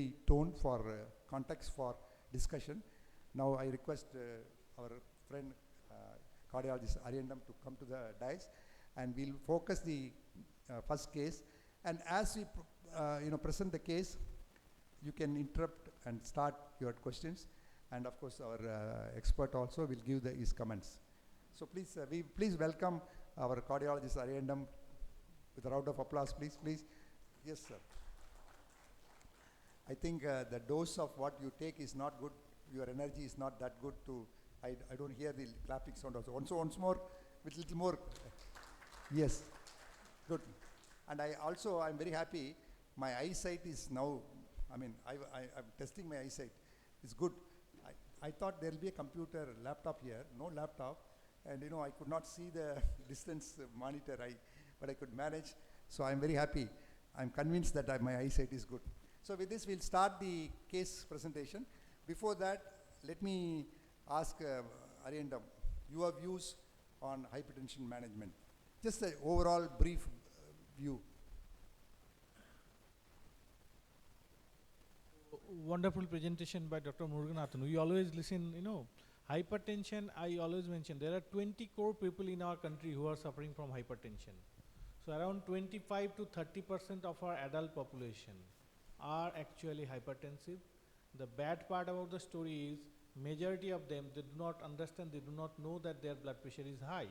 the tone for context for discussion. Now I request our friend cardiologist Ariyandam to come to the dais, and we'll focus the first case. And as we present the case, you can interrupt and start your questions. And of course, our expert also will give his comments. So please welcome our cardiologist Ariyandam with a round of applause, please. Yes, sir. I think the dose of what you take is not good. Your energy is not that good to. I don't hear the clapping sound also. Once more, with little more. Yes, good. And I'm very happy. My eyesight is now. I'm testing my eyesight. It's good. I thought there will be a computer laptop here. No laptop, and I could not see the distance monitor. But I could manage. So I'm very happy. I'm convinced that my eyesight is good. So with this, we'll start the case presentation. Before that, let me ask Ariyandam, your views on hypertension management. Just an overall brief view. Wonderful presentation by Dr. Muruganathan. We always listen, hypertension, I always mention, there are 20 crore people in our country who are suffering from hypertension. So around 25 to 30% of our adult population are actually hypertensive. The bad part about the story is, majority of them, they do not understand, they do not know that their blood pressure is high.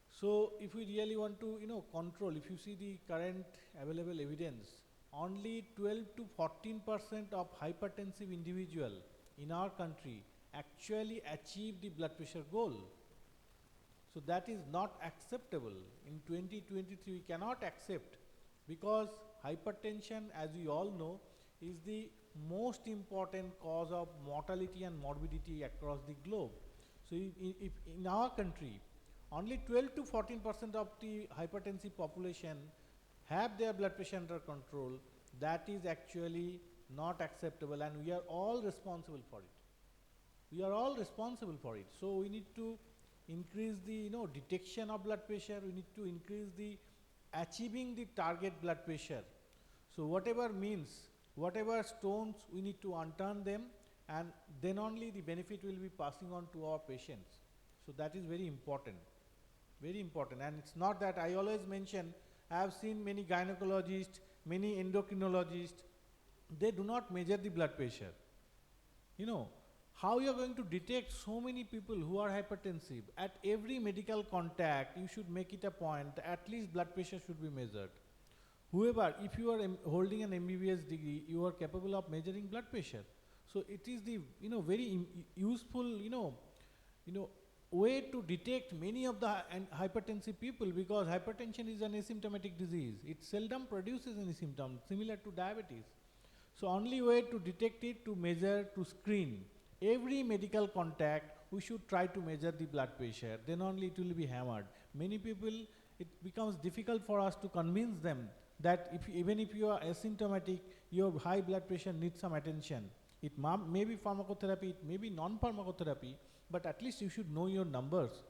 So if we really want to, control, if you see the current available evidence, only 12 to 14% of hypertensive individual in our country actually achieve the blood pressure goal. So that is not acceptable. In 2023, we cannot accept, because hypertension, as we all know, is the most important cause of mortality and morbidity across the globe. So if in our country, only 12 to 14% of the hypertensive population have their blood pressure under control, that is actually not acceptable, and we are all responsible for it. We are all responsible for it. So we need to increase the detection of blood pressure. We need to increase the achieving the target blood pressure. So whatever means, whatever stones, we need to unturn them, and then only the benefit will be passing on to our patients. So that is very important. Very important. And it's not that I always mention, I have seen many gynecologists, many endocrinologists, they do not measure the blood pressure. How you are going to detect so many people who are hypertensive? At every medical contact, you should make it a point, at least blood pressure should be measured. Whoever, if you are holding an MBBS degree, you are capable of measuring blood pressure. So it is the very useful way to detect many of the hypertensive people, because hypertension is an asymptomatic disease. It seldom produces any symptom, similar to diabetes. So only way to detect it, to measure, to screen. Every medical contact, we should try to measure the blood pressure. Then only it will be hammered. Many people, it becomes difficult for us to convince them that even if you are asymptomatic, your high blood pressure needs some attention. It may be pharmacotherapy, it may be non-pharmacotherapy, but at least you should know your numbers.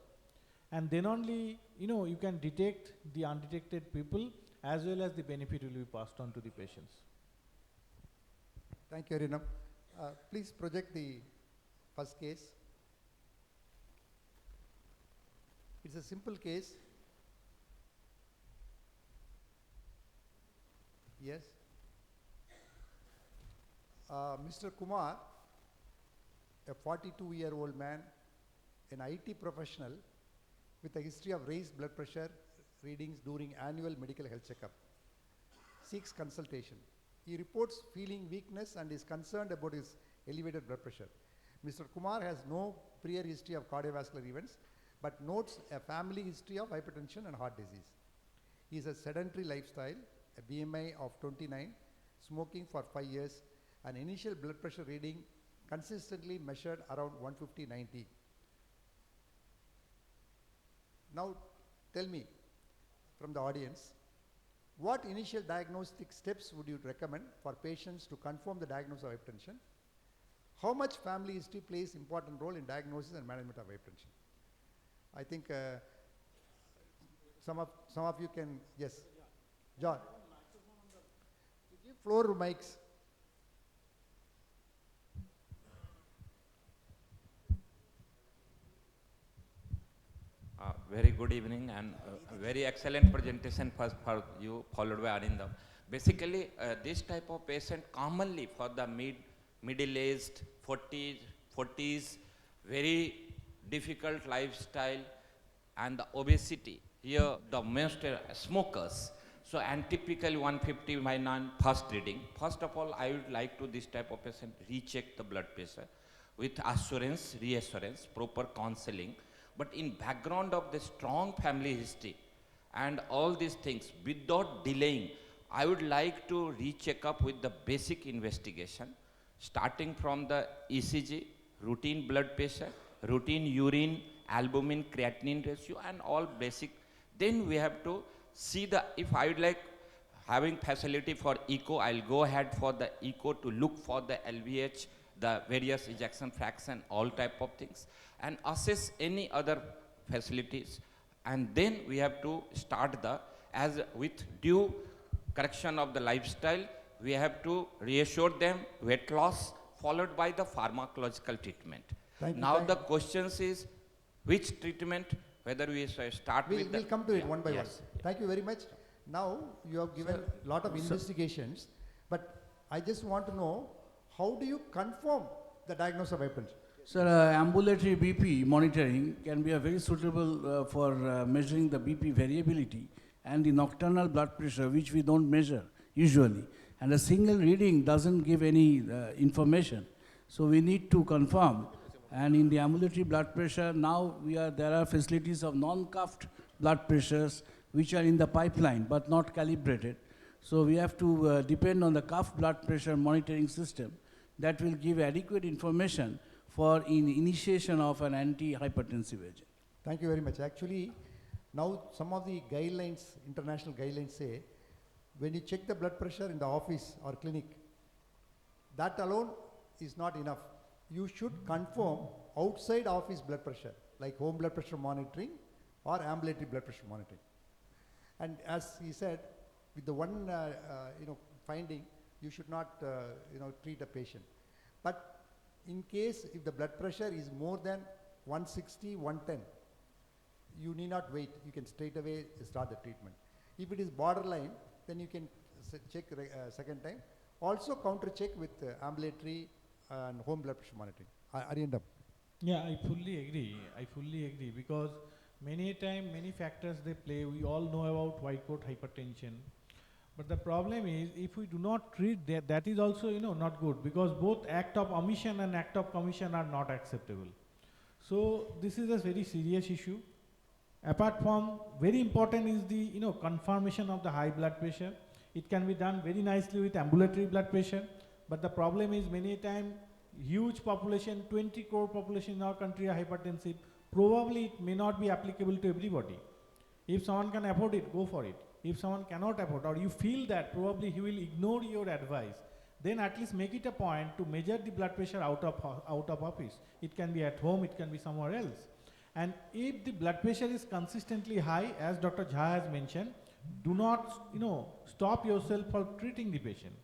And then only, you can detect the undetected people, as well as the benefit will be passed on to the patients. Thank you, Ariyandam. Please project the first case. It's a simple case. Yes. Mr. Kumar, a 42-year-old man, an IT professional with a history of raised blood pressure readings during annual medical health checkup, seeks consultation. He reports feeling weakness and is concerned about his elevated blood pressure. Mr. Kumar has no prior history of cardiovascular events, but notes a family history of hypertension and heart disease. He has a sedentary lifestyle, a BMI of 29, smoking for 5 years, an initial blood pressure reading consistently measured around 150/90. Now tell me, from the audience, what initial diagnostic steps would you recommend for patients to confirm the diagnosis of hypertension? How much family history plays important role in diagnosis and management of hypertension? I think some of you can, yes. John. Give floor mics. Very good evening and very excellent presentation first for you, followed by Arindam. Basically, this type of patient commonly for the middle-aged, 40s, very difficult lifestyle and the obesity. Here, the most smokers. So, and typically 150 by 9 first reading. First of all, I would like to this type of patient recheck the blood pressure with assurance, reassurance, proper counseling. But in background of the strong family history and all these things, without delaying, I would like to recheck up with the basic investigation, starting from the ECG, routine blood pressure, routine urine, albumin, creatinine ratio, and all basic. Then we have to see the, if I would like having facility for echo, I'll go ahead for the echo to look for the LVH, the various ejection fraction, all type of things, and assess any other facilities. And then we have to start the, as with due correction of the lifestyle, we have to reassure them weight loss followed by the pharmacological treatment. Thank you. Now the questions is which treatment, whether we start with We'll come to it one by one. Yes. Thank you very much. Now, you have given a lot of investigations, but I just want to know, how do you confirm the diagnosis of hypertension? Sir, ambulatory BP monitoring can be a very suitable for measuring the BP variability and the nocturnal blood pressure, which we don't measure usually. And a single reading doesn't give any information. So we need to confirm. And in the ambulatory blood pressure, now there are facilities of non-cuffed blood pressures which are in the pipeline but not calibrated. So we have to depend on the cuffed blood pressure monitoring system that will give adequate information for initiation of an anti-hypertensive agent. Thank you very much. Actually, now some of the guidelines, international guidelines say, when you check the blood pressure in the office or clinic, that alone is not enough. You should confirm outside office blood pressure, like home blood pressure monitoring or ambulatory blood pressure monitoring. And as he said, with the one finding, you should not treat a patient. But in case if the blood pressure is more than 160, 110, you need not wait. You can straight away start the treatment. If it is borderline, then you can check second time. Also counter check with ambulatory and home blood pressure monitoring. Arindam. Yeah, I fully agree because many factors they play. We all know about white coat hypertension. But the problem is, if we do not treat that is also not good, because both act of omission and act of commission are not acceptable. So this is a very serious issue. Apart from, very important is the confirmation of the high blood pressure. It can be done very nicely with ambulatory blood pressure, but the problem is many times huge population, 20 crore population in our country are hypertensive. Probably it may not be applicable to everybody. If someone can afford it, go for it. If someone cannot afford, or you feel that probably he will ignore your advice, then at least make it a point to measure the blood pressure out of office. It can be at home, it can be somewhere else. And if the blood pressure is consistently high, as Dr. Jha has mentioned, do not stop yourself for treating the patient.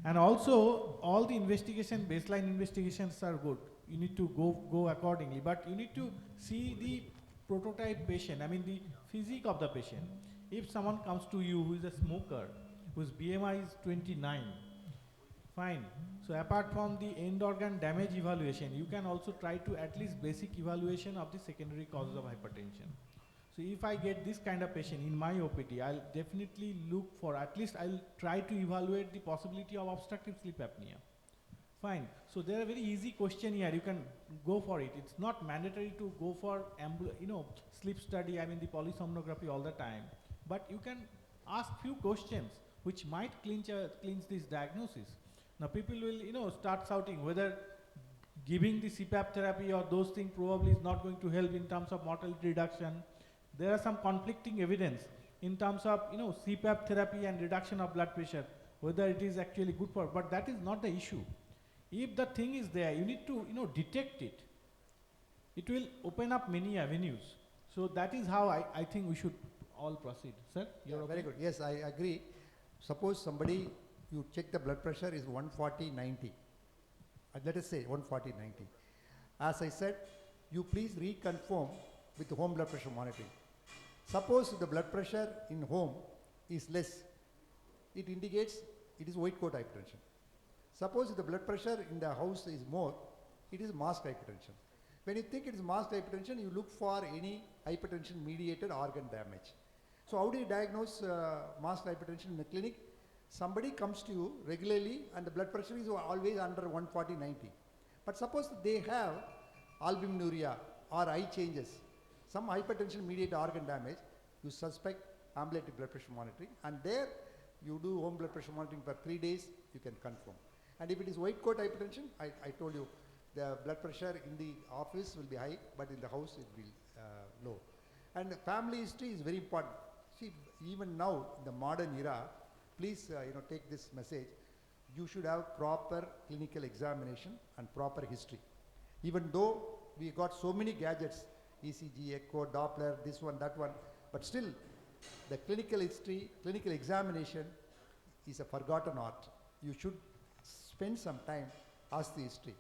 And also, all the baseline investigations are good. You need to go accordingly, but you need to see the prototype patient, I mean the physique of the patient. If someone comes to you who is a smoker, whose BMI is 29, fine. So apart from the end organ damage evaluation, you can also try to at least basic evaluation of the secondary causes of hypertension. So if I get this kind of patient in my OPD, I'll definitely look for, at least I'll try to evaluate the possibility of obstructive sleep apnea. Fine. So there are very easy question here. You can go for it. It's not mandatory to go for sleep study, I mean the polysomnography all the time. But you can ask few questions which might clinch this diagnosis. Now people will start shouting whether giving the CPAP therapy or those things probably is not going to help in terms of mortality reduction. There are some conflicting evidence in terms of CPAP therapy and reduction of blood pressure, whether it is actually good for, but that is not the issue. If the thing is there, you need to detect it. It will open up many avenues. So that is how I think we should all proceed. Sir? Very good. Yes, I agree. Suppose somebody, you check the blood pressure is 140/90. Let us say 140/90. As I said, you please reconfirm with home blood pressure monitoring. Suppose the blood pressure in home is less, it indicates it is white coat hypertension. Suppose the blood pressure in the house is more, it is masked hypertension. When you think it is masked hypertension, you look for any hypertension mediated organ damage. So how do you diagnose masked hypertension in the clinic? Somebody comes to you regularly and the blood pressure is always under 140/90. But suppose they have albuminuria or eye changes, some hypertension mediated organ damage, you suspect ambulatory blood pressure monitoring, and there you do home blood pressure monitoring for 3 days, you can confirm. And if it is white coat hypertension, I told you, the blood pressure in the office will be high, but in the house it will be low. And family history is very important. See, even now in the modern era, please take this message. You should have proper clinical examination and proper history. Even though we got so many gadgets, ECG, echo, Doppler, this one, that one, but still the clinical history, clinical examination is a forgotten art. You should spend some time, ask the history.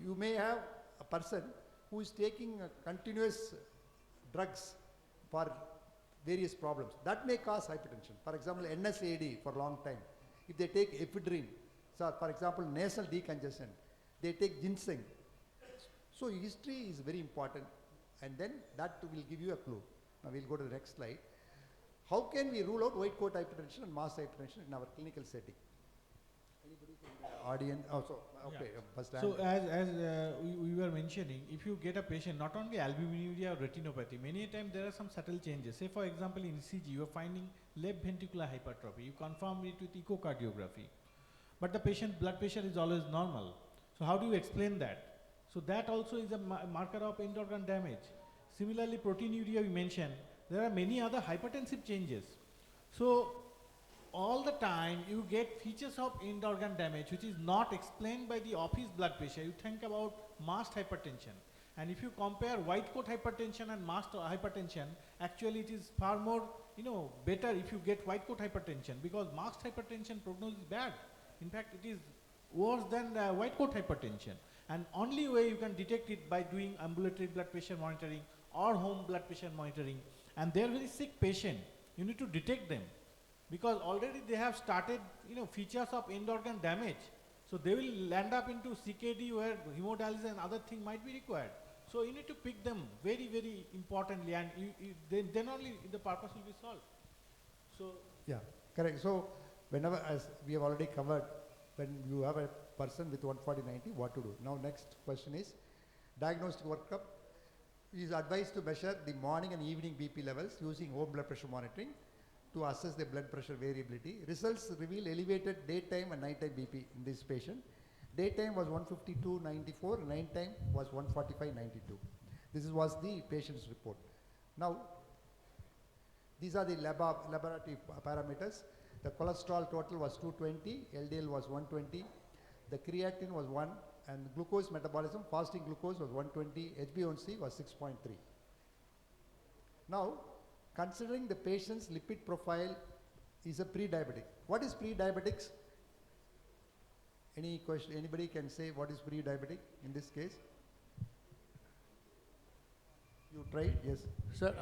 You may have a person who is taking continuous drugs for various problems. That may cause hypertension. For example, NSAID for a long time. If they take ephedrine, so for example, nasal decongestant, they take ginseng. So history is very important, and then that will give you a clue. Now we'll go to the next slide. How can we rule out white coat hypertension and masked hypertension in our clinical setting? Anybody from the audience? Oh, so, okay, Yeah. first So hand. as we were mentioning, if you get a patient, not only albuminuria or retinopathy, many a time there are some subtle changes. Say for example in ECG, you are finding left ventricular hypertrophy. You confirm it with echocardiography. But the patient blood pressure is always normal. So how do you explain that? So that also is a marker of end organ damage. Similarly, proteinuria we mentioned, there are many other hypertensive changes. So all the time you get features of end organ damage which is not explained by the office blood pressure. You think about masked hypertension. And if you compare white coat hypertension and masked hypertension, actually it is far more, better if you get white coat hypertension, because masked hypertension prognosis is bad. In fact, it is worse than white coat hypertension. And only way you can detect it by doing ambulatory blood pressure monitoring or home blood pressure monitoring. And they are very sick patient. You need to detect them, because already they have started, features of end organ damage. So they will land up into CKD where hemodialysis and other thing might be required. So you need to pick them very, very importantly, and then only the purpose will be solved. So Yeah, correct. So whenever, as we have already covered, when you have a person with 140/90, what to do? Now next question is, diagnostic workup is advised to measure the morning and evening BP levels using home blood pressure monitoring to assess the blood pressure variability. Results reveal elevated daytime and nighttime BP in this patient. Daytime was 152/94, nighttime was 145/92. This was the patient's report. Now, these are the laboratory parameters. The cholesterol total was 220, LDL was 120, the creatinine was 1, and glucose metabolism, fasting glucose was 120, HbA1c was 6.3. Now, considering the patient's lipid profile is a pre-diabetic. What is pre-diabetics? Any question? Anybody can say what is pre-diabetic in this case? You tried? Yes. Sir,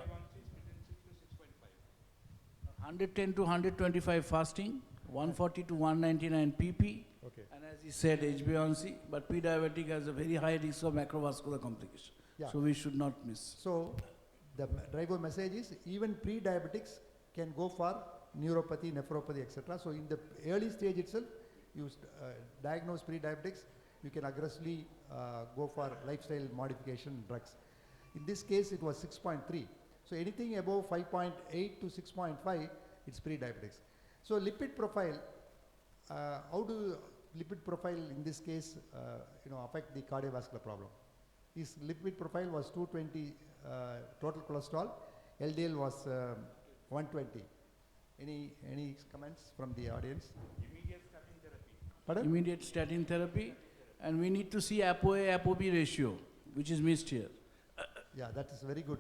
110 to 125 fasting, 140 to 199 PP, Okay. and as he said, HbA1c, but pre-diabetic has a very high risk of macrovascular complication. Yeah. So we should not miss. So the driver message is even pre-diabetics can go for neuropathy, nephropathy, etc. So in the early stage itself, you diagnose pre-diabetics, you can aggressively go for lifestyle modification drugs. In this case, it was 6.3. So anything above 5.8 to 6.5, it's pre-diabetics. So lipid profile, how do lipid profile in this case, affect the cardiovascular problem? His lipid profile was 220 total cholesterol, LDL was 120. Any comments from the audience? Immediate statin therapy. Pardon? Immediate statin therapy, and we need to see ApoA, ApoB ratio, which is missed here. Yeah, that is very good.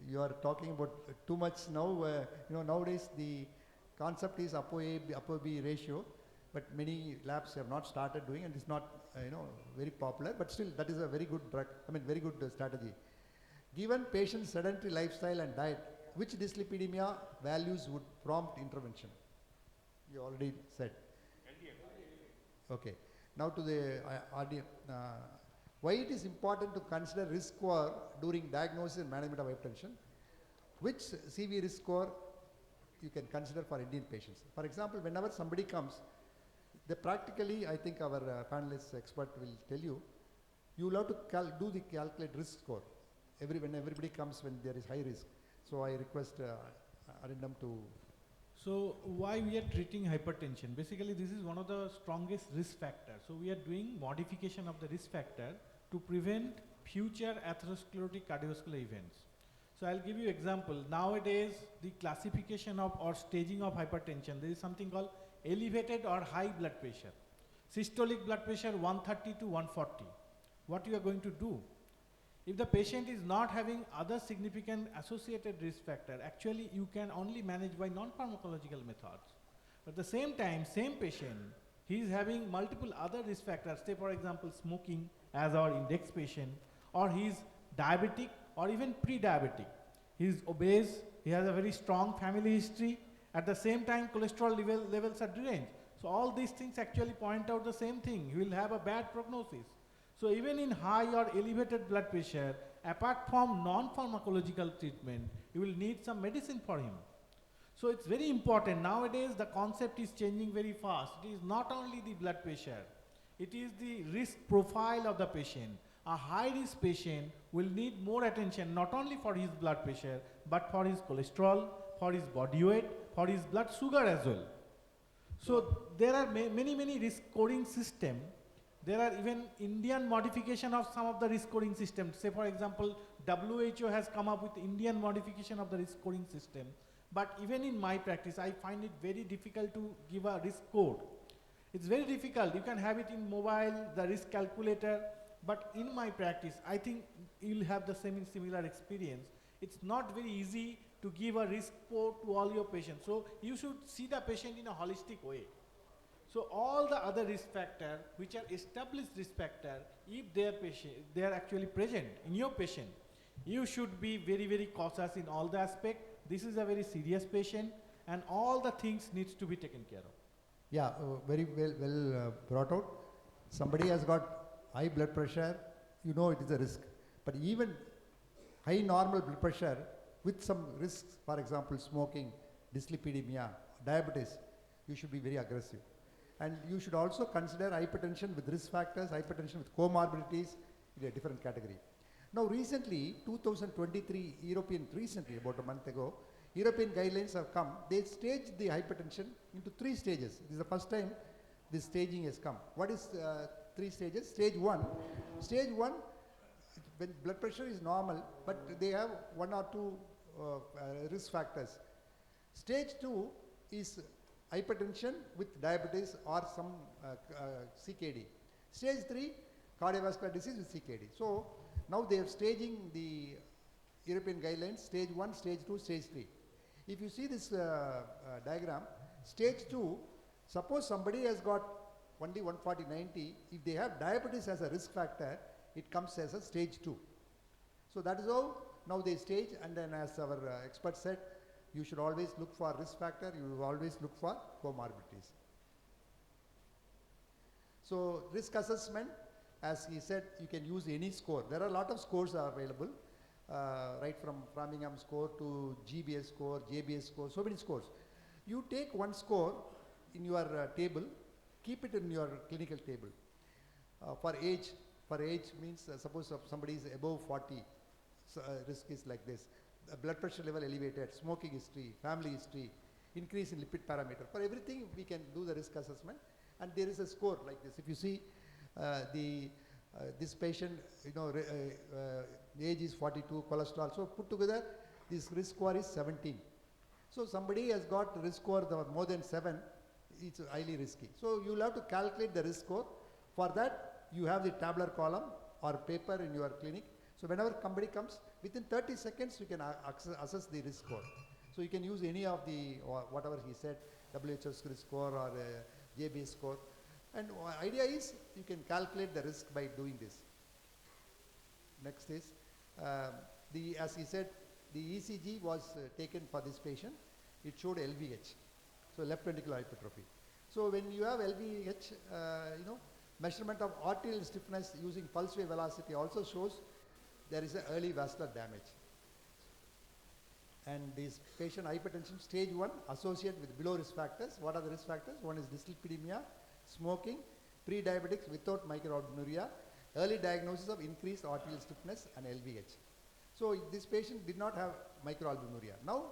You are talking about too much now. Nowadays the concept is ApoA, ApoB ratio, but many labs have not started doing, and it's not, very popular. But still, that is a very good drug. Very good strategy. Given patient's sedentary lifestyle and diet, which dyslipidemia values would prompt intervention? You already said. Okay. Now to the why it is important to consider risk score during diagnosis and management of hypertension? Which CV risk score you can consider for Indian patients? For example, whenever somebody comes, practically, I think our panelist expert will tell you, you will have to calculate risk score. When everybody comes when there is high risk. So I request Arindam to. So why we are treating hypertension? Basically, this is one of the strongest risk factors. So we are doing modification of the risk factor to prevent future atherosclerotic cardiovascular events. So I'll give you example. Nowadays, the classification of or staging of hypertension, there is something called elevated or high blood pressure. Systolic blood pressure 130 to 140. What you are going to do? If the patient is not having other significant associated risk factor, actually you can only manage by non-pharmacological methods. But at the same time, same patient, he is having multiple other risk factors, say for example smoking as our index patient, or he is diabetic or even pre-diabetic. He is obese, he has a very strong family history, at the same time cholesterol levels are deranged. So all these things actually point out the same thing, he will have a bad prognosis. So even in high or elevated blood pressure, apart from non-pharmacological treatment, you will need some medicine for him. So it's very important. Nowadays, the concept is changing very fast. It is not only the blood pressure, it is the risk profile of the patient. A high-risk patient will need more attention, not only for his blood pressure, but for his cholesterol, for his body weight, for his blood sugar as well. So there are many risk scoring systems. There are even Indian modification of some of the risk scoring systems. Say for example, WHO has come up with Indian modification of the risk scoring system. But even in my practice, I find it very difficult to give a risk code. It's very difficult. You can have it in mobile, the risk calculator. But in my practice, I think you'll have the similar experience. It's not very easy to give a risk code to all your patients. So you should see the patient in a holistic way. So all the other risk factors, which are established risk factors, if they are actually present in your patient, you should be very cautious in all the aspects. This is a very serious patient, and all the things needs to be taken care of. Yeah, very well brought out. Somebody has got high blood pressure, you know it is a risk. But even high normal blood pressure with some risks, for example, smoking, dyslipidemia, diabetes, you should be very aggressive. And you should also consider hypertension with risk factors, hypertension with comorbidities in a different category. Now recently, 2023, about a month ago, European guidelines have come. They staged the hypertension into 3 stages. This is the first time this staging has come. What is 3 stages? Stage 1. Stage 1, when blood pressure is normal, but they have 1 or 2 risk factors. Stage 2 is hypertension with diabetes or some CKD. Stage 3, cardiovascular disease with CKD. So now they are staging the European guidelines, stage 1, stage 2, stage 3. If you see this diagram, stage 2, suppose somebody has got only 140/90, if they have diabetes as a risk factor, it comes as a stage 2. So that is how now they stage, and then as our expert said, you should always look for risk factor, you will always look for comorbidities. So risk assessment, as he said, you can use any score. There are a lot of scores are available, right from Framingham score to GBS score, JBS score, so many scores. You take one score in your table, keep it in your clinical table. For age means suppose somebody is above 40, so, risk is like this. Blood pressure level elevated, smoking history, family history, increase in lipid parameter. For everything we can do the risk assessment, and there is a score like this. If you see this patient, age is 42, cholesterol, so put together this risk score is 17. So somebody has got risk score more than 7, it's highly risky. So you will have to calculate the risk score. For that you have the tabular column or paper in your clinic. So whenever somebody comes, within 30 seconds you can assess the risk score. So you can use any of the, whatever he said, WHS risk score or JBS score. And idea is you can calculate the risk by doing this. Next is, as he said, the ECG was taken for this patient. It showed LVH, so left ventricular hypertrophy. So when you have LVH, measurement of arterial stiffness using pulse wave velocity also shows there is an early vascular damage. And this patient hypertension stage 1 associated with below risk factors. What are the risk factors? One is dyslipidemia, smoking, pre-diabetics without microalbuminuria, early diagnosis of increased arterial stiffness and LVH. So this patient did not have microalbuminuria. Now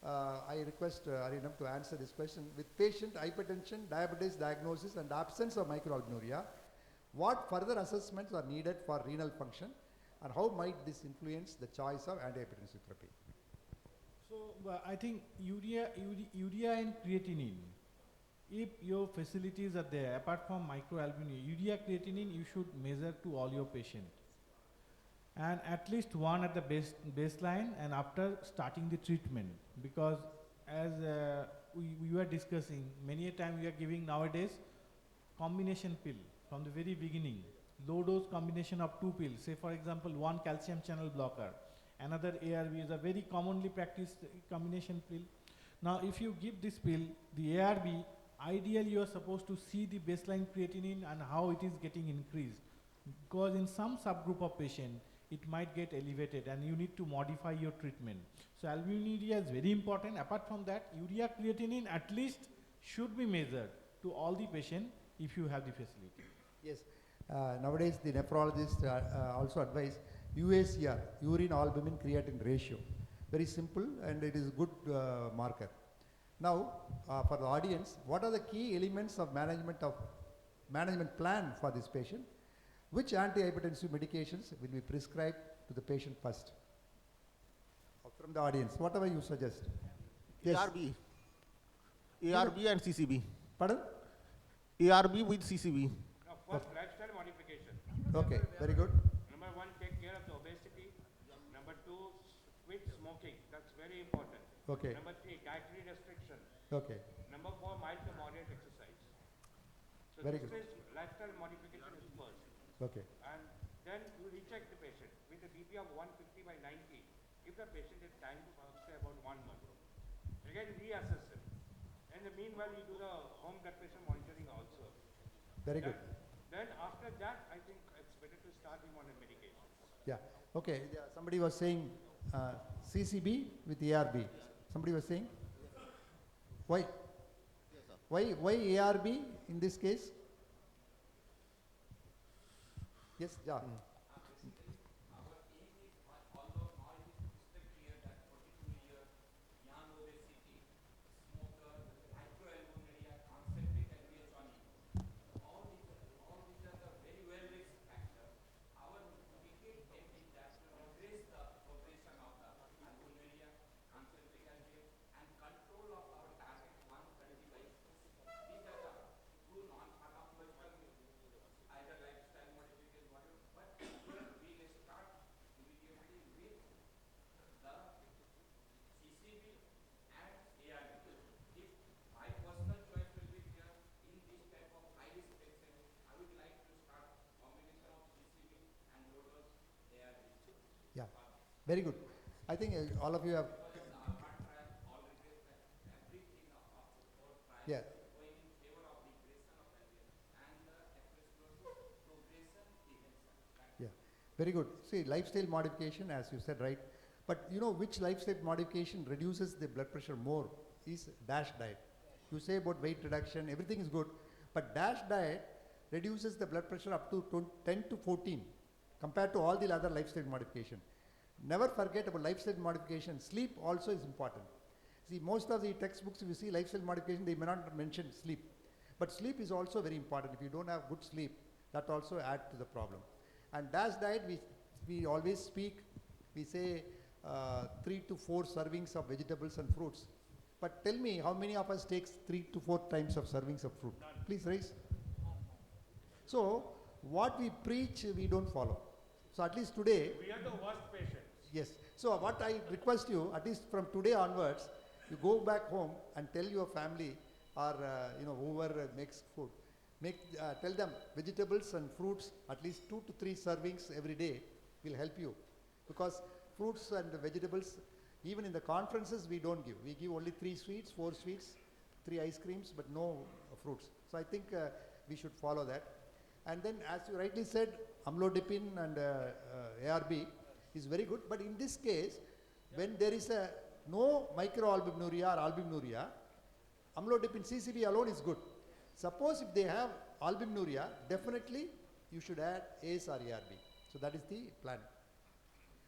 I request Arinam to answer this question. With patient hypertension, diabetes diagnosis and absence of microalbuminuria, what further assessments are needed for renal function and how might this influence the choice of antihypertensive therapy? So I think urea and creatinine, if your facilities are there, apart from microalbuminuria, urea creatinine you should measure to all your patients. And at least one at the baseline and after starting the treatment, because as we were discussing, many a time we are giving nowadays combination pill from the very beginning, low dose combination of 2 pills, say for example one calcium channel blocker, another ARB is a very commonly practiced combination pill. Now if you give this pill, the ARB, ideally you are supposed to see the baseline creatinine and how it is getting increased, because in some subgroup of patient it might get elevated and you need to modify your treatment. So albuminuria is very important. Apart from that, urea creatinine at least should be measured to all the patient if you have the facility. Yes, nowadays the nephrologists also advise UACR, urine albumin creatinine ratio. Very simple and it is a good marker. Now for the audience, what are the key elements of management plan for this patient? Which antihypertensive medications will be prescribed to the patient first? From the audience, whatever you suggest. Yes. ARB and CCB. Pardon? ARB with CCB. Now, first, lifestyle modification. Okay, very good. Number 1, take care of the obesity. Number 2, quit smoking. That's very important. Okay. Number 3, dietary restriction. Okay, Number 4, mild to moderate exercise. So Very this good. is lifestyle modification is first. okay, And then you recheck the patient with a BP of 150 by 90. Give the patient a time to say about 1 month. Again, reassess him. In the meanwhile, you do the home blood pressure monitoring also. very good. Then after that, I think it's better to start him on a medication. Yeah, okay. Yeah, somebody was saying CCB with ARB. Somebody was saying? Why? Why ARB in this case? Yes, yeah. Yeah, very good. I think all of you have. Yeah. Yeah, very good. See, lifestyle modification, as you said, right? But you know which lifestyle modification reduces the blood pressure more is DASH diet. You say about weight reduction, everything is good, but DASH diet reduces the blood pressure up to 10 to 14 compared to all the other lifestyle modification. Never forget about lifestyle modification. Sleep also is important. See, most of the textbooks, if you see lifestyle modification, they may not mention sleep. But sleep is also very important. If you don't have good sleep, that also adds to the problem. And DASH diet, we always speak, we say 3 to 4 servings of vegetables and fruits. But tell me, how many of us takes 3 to 4 times of servings of fruit? Please raise. So, what we preach, we don't follow. So, at least today. We are the worst patients. Yes. So, what I request you, at least from today onwards, you go back home and tell your family or whoever makes food, tell them vegetables and fruits, at least 2 to 3 servings every day will help you. Because fruits and vegetables, even in the conferences we don't give. We give only 3 sweets, 4 sweets, 3 ice creams, but no fruits. So I think we should follow that. And then as you rightly said, amlodipine and ARB is very good, but in this case, when there is no microalbuminuria or albuminuria, amlodipine CCB alone is good. Suppose if they have albuminuria, definitely you should add ACE or ARB. So that is the plan.